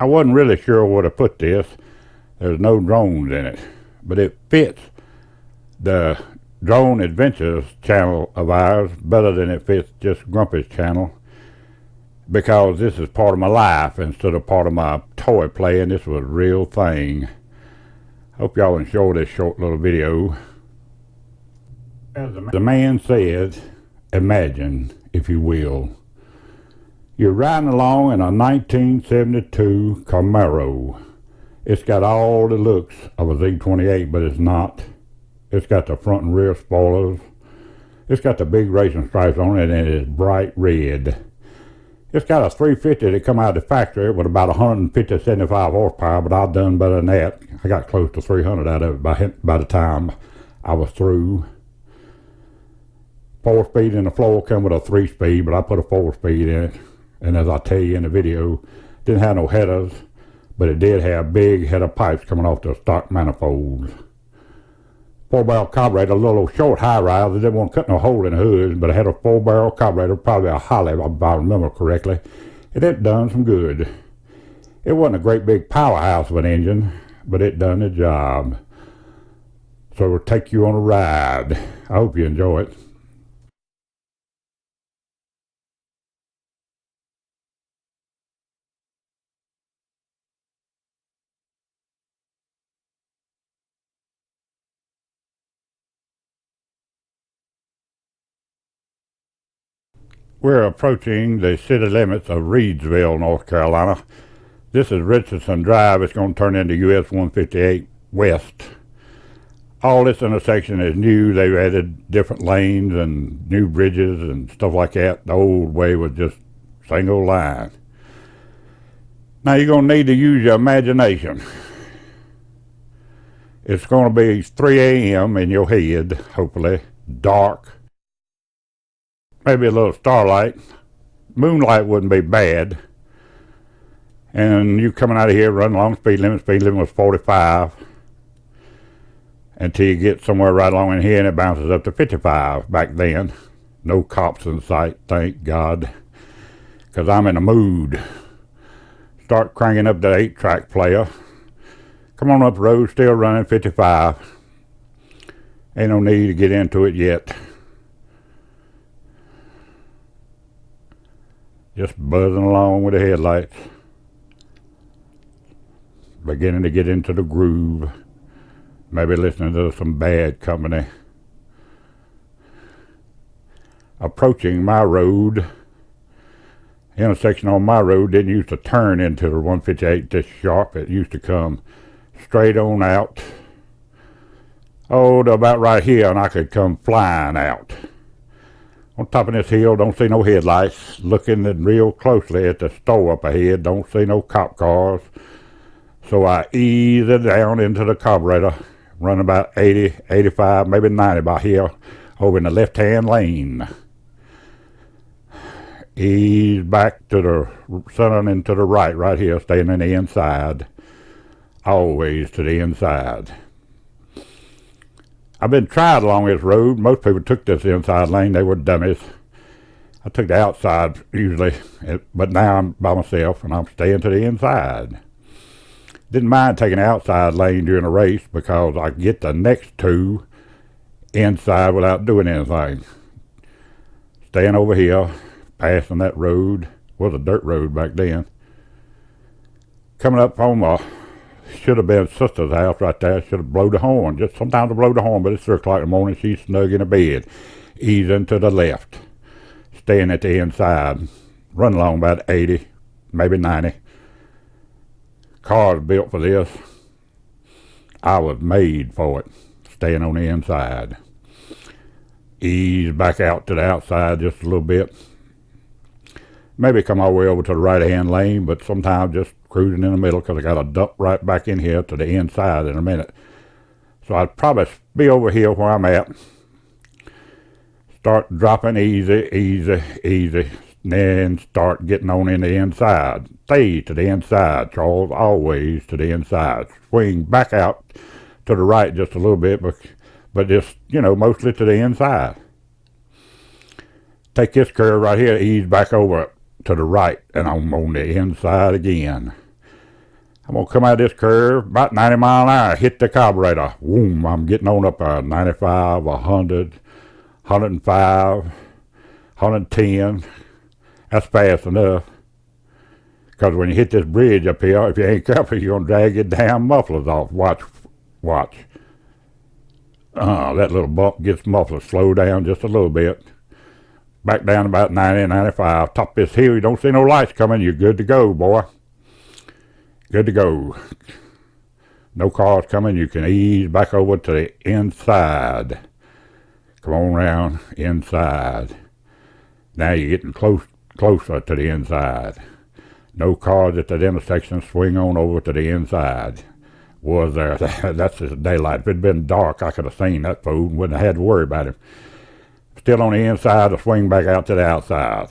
I wasn't really sure where to put this. There's no drones in it, but it fits the Drone Adventures channel of ours better than it fits just Grumpy's channel, because this is part of my life instead of part of my toy play, and this was a real thing. Hope y'all enjoy this short little video. As the man said, imagine, if you will, you're riding along in a 1972 Camaro. It's got all the looks of a Z28, but it's not. It's got the front and rear spoilers. It's got the big racing stripes on it, and it is bright red. It's got a 350 that come out of the factory with about 150, 75 horsepower, but I've done better than that. I got close to 300 out of it by the time I was through. 4-speed in the floor come with a 3-speed, but I put a 4-speed in it. And as I tell you in the video, didn't have no headers, but it did have big header pipes coming off the stock manifolds. 4-barrel carburetor, a little short high rise. I didn't want to cut no hole in the hood, but I had a 4-barrel carburetor, probably a Holly if I remember correctly, and it done some good. It wasn't a great big powerhouse of an engine, but it done the job. So we'll take you on a ride. I hope you enjoy it. We're approaching the city limits of Reidsville, North Carolina. This is Richardson Drive. It's going to turn into US 158 West. All this intersection is new. They've added different lanes and new bridges and stuff like that. The old way was just single line. Now you're going to need to use your imagination. It's going to be 3 a.m. in your head, hopefully, dark. Maybe a little starlight. Moonlight wouldn't be bad. And you coming out of here running along speed limit. Speed limit was 45. Until you get somewhere right along in here and it bounces up to 55 back then. No cops in sight, thank God. Because I'm in a mood. Start cranking up the 8-track player. Come on up the road, still running 55. Ain't no need to get into it yet. Just buzzing along with the headlights. Beginning to get into the groove. Maybe listening to some bad company. Approaching my road. Intersection on my road didn't used to turn into the 158 this sharp. It used to come straight on out. Oh, to about right here, and I could come flying out. On top of this hill, don't see no headlights. Looking real closely at the store up ahead, don't see no cop cars. So I ease it down into the carburetor, run about 80, 85, maybe 90 by here, over in the left-hand lane. Ease back to the center and to the right here, staying in the inside. Always to the inside. I've been tried along this road. Most people took this inside lane. They were dummies. I took the outside usually, but now I'm by myself and I'm staying to the inside. Didn't mind taking the outside lane during a race because I get the next two inside without doing anything. Staying over here, passing that road. Was a dirt road back then. Coming up home, should have been sister's house right there. Should have blown the horn. Just sometimes I blow the horn, but it's 3 o'clock in the morning. She's snug in her bed. Easing to the left. Staying at the inside. Run along about 80, maybe 90. Car's built for this. I was made for it. Staying on the inside. Ease back out to the outside just a little bit. Maybe come all the way over to the right-hand lane, but sometimes just cruising in the middle because I got to dump right back in here to the inside in a minute. So I'd probably be over here where I'm at. Start dropping easy, easy, easy. Then start getting on in the inside. Stay to the inside, Charles, always to the inside. Swing back out to the right just a little bit, but just, mostly to the inside. Take this curve right here, ease back over to the right, and I'm on the inside again. I'm going to come out of this curve, about 90 mile an hour, hit the carburetor. Boom, I'm getting on up 95, 100, 105, 110. That's fast enough. Because when you hit this bridge up here, if you ain't careful, you're going to drag your damn mufflers off. Watch. That little bump gets mufflers. Slow down just a little bit. Back down about 90, 95. Top this hill, you don't see no lights coming. You're good to go, boy. Good to go. No cars coming. You can ease back over to the inside. Come on round inside. Now you're getting closer to the inside. No cars at that intersection. Swing on over to the inside. Was there? That's just daylight. If it'd been dark, I could have seen that fool and wouldn't have had to worry about him. Still on the inside, to swing back out to the outside.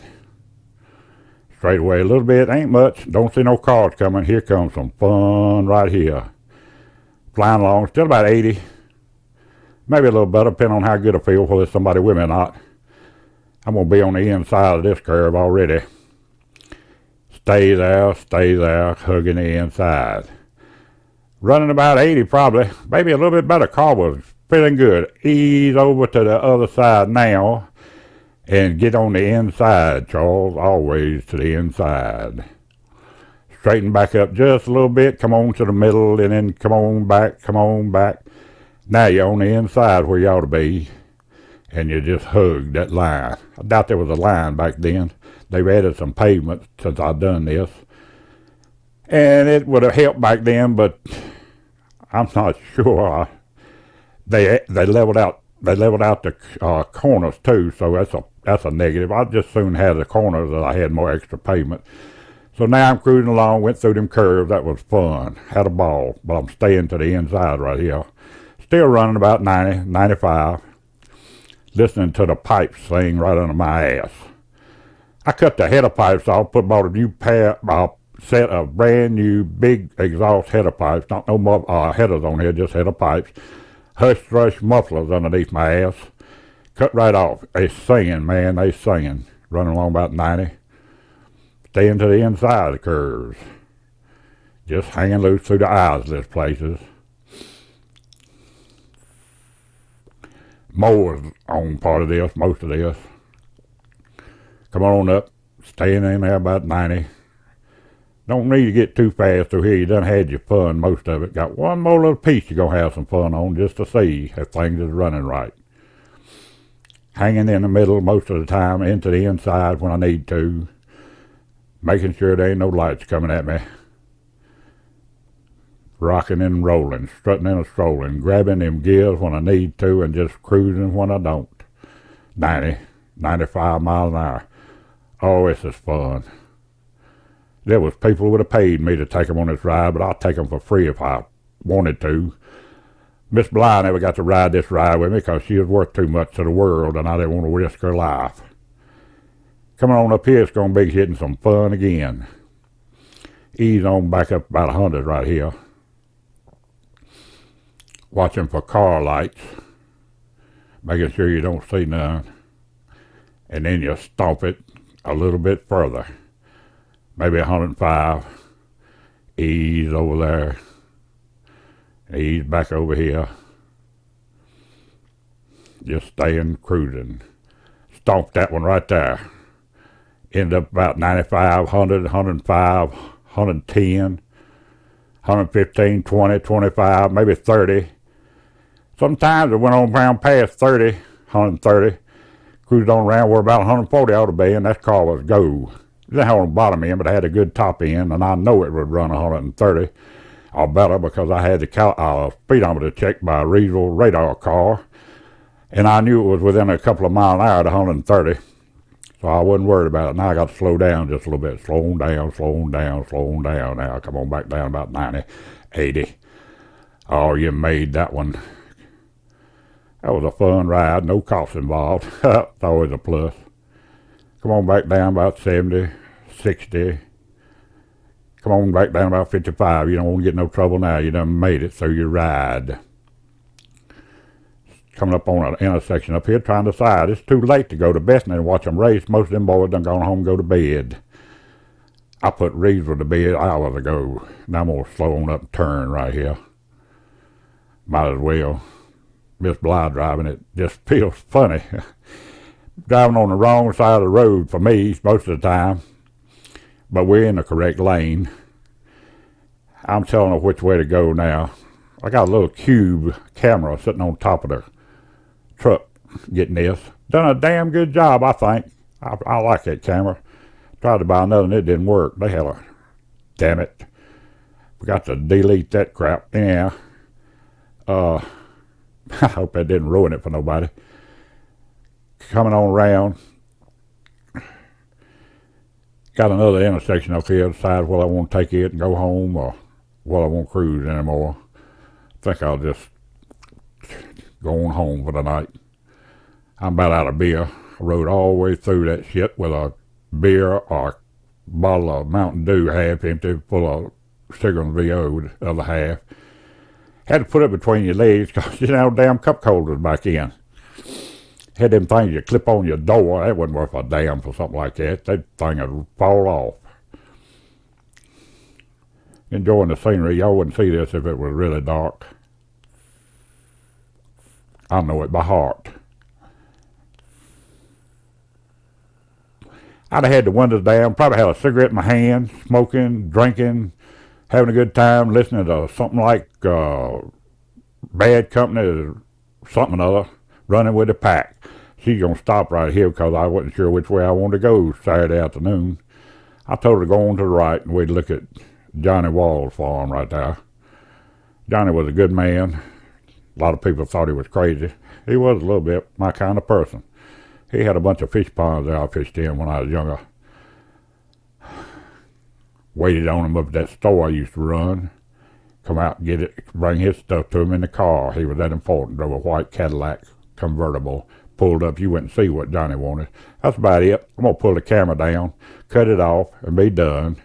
Straight away a little bit, ain't much. Don't see no cars coming. Here comes some fun right here. Flying along, still about 80. Maybe a little better, depending on how good I feel, whether there's somebody with me or not. I'm going to be on the inside of this curve already. Stay there, hugging the inside. Running about 80 probably, maybe a little bit better. Car was feeling good. Ease over to the other side now and get on the inside, Charles. Always to the inside. Straighten back up just a little bit. Come on to the middle and then come on back. Now you're on the inside where you ought to be. And you just hug that line. I doubt there was a line back then. They've added some pavement since I've done this. And it would have helped back then, but I'm not sure. They leveled out the corners too, so that's a negative. I just soon had the corners that I had more extra pavement. So now I'm cruising along, went through them curves. That was fun. Had a ball, but I'm staying to the inside right here. Still running about 90, 95. Listening to the pipes sing right under my ass. I cut the header pipes off, bought a new set of brand new big exhaust header pipes. Not no headers on here, just header pipes. Hush thrush mufflers underneath my ass. Cut right off. They singing, man, they singing. Running along about 90. Staying to the inside of the curves. Just hanging loose through the eyeless places. Mowers on part of this, most of this. Come on up, staying in there about 90. Don't need to get too fast through here. You done had your fun, most of it. Got one more little piece you're going to have some fun on just to see if things is running right. Hanging in the middle most of the time, into the inside when I need to. Making sure there ain't no lights coming at me. Rocking and rolling, strutting and strolling, grabbing them gears when I need to and just cruising when I don't. 90, 95 miles an hour. Oh, this is fun. There was people who would have paid me to take them on this ride, but I'll take them for free if I wanted to. Miss Bly never got to ride this ride with me because she was worth too much to the world and I didn't want to risk her life. Coming on up here, it's going to be hitting some fun again. Ease on back up about 100 right here. Watching for car lights, making sure you don't see none, and then you stomp it a little bit further, maybe 105, ease over there, ease back over here, just staying cruising, stomp that one right there, end up about 95, 100, 105, 110, 115, 20, 25, maybe 30. Sometimes it went on around past 30, 130, cruised on around where about 140 ought to be, and that car was go. It didn't have on the bottom end, but I had a good top end, and I know it would run 130 or better because I had the speedometer checked by a regional radar car, and I knew it was within a couple of miles an hour to 130, so I wasn't worried about it. Now I got to slow down just a little bit, slowing down. Now come on back down about 90, 80. Oh, you made that one. That was a fun ride, no cost involved. It's always a plus. Come on back down about 70, 60. Come on back down about 55. You don't want to get no trouble now. You done made it through your ride. Coming up on an intersection up here, trying to decide. It's too late to go to Bethany and watch them race. Most of them boys done gone home and go to bed. I put reeds with the bed hours ago. Now I'm going to slow on up and turn right here. Might as well. This blind driving, it just feels funny. Driving on the wrong side of the road for me most of the time. But we're in the correct lane. I'm telling her which way to go now. I got a little cube camera sitting on top of the truck getting this. Done a damn good job, I think. I like that camera. Tried to buy another and it didn't work. They had a... Damn it. Forgot to delete that crap. Yeah. I hope that didn't ruin it for nobody. Coming on around. Got another intersection up here. Decide whether I want to take it and go home or whether I won't cruise anymore. I think I'll just go on home for the night. I'm about out of beer. I rode all the way through that shit with a beer or a bottle of Mountain Dew half empty full of sugar and VO the other half. Had to put it between your legs because you know damn cup holders back in. Had them things you clip on your door. That wasn't worth a damn for something like that. That thing would fall off. Enjoying the scenery. Y'all wouldn't see this if it was really dark. I know it by heart. I'd have had the windows down, probably had a cigarette in my hand, smoking, drinking, having a good time, listening to something like Bad Company or something or other, running with the pack. She's going to stop right here because I wasn't sure which way I wanted to go Saturday afternoon. I told her to go on to the right and we'd look at Johnny Wall's farm right there. Johnny was a good man. A lot of people thought he was crazy. He was a little bit my kind of person. He had a bunch of fish ponds that I fished in when I was younger. Waited on him up at that store I used to run. Come out and get it, bring his stuff to him in the car. He was that important. Drove a white Cadillac convertible. Pulled up, you wouldn't see what Johnny wanted. That's about it. I'm going to pull the camera down, cut it off, and be done.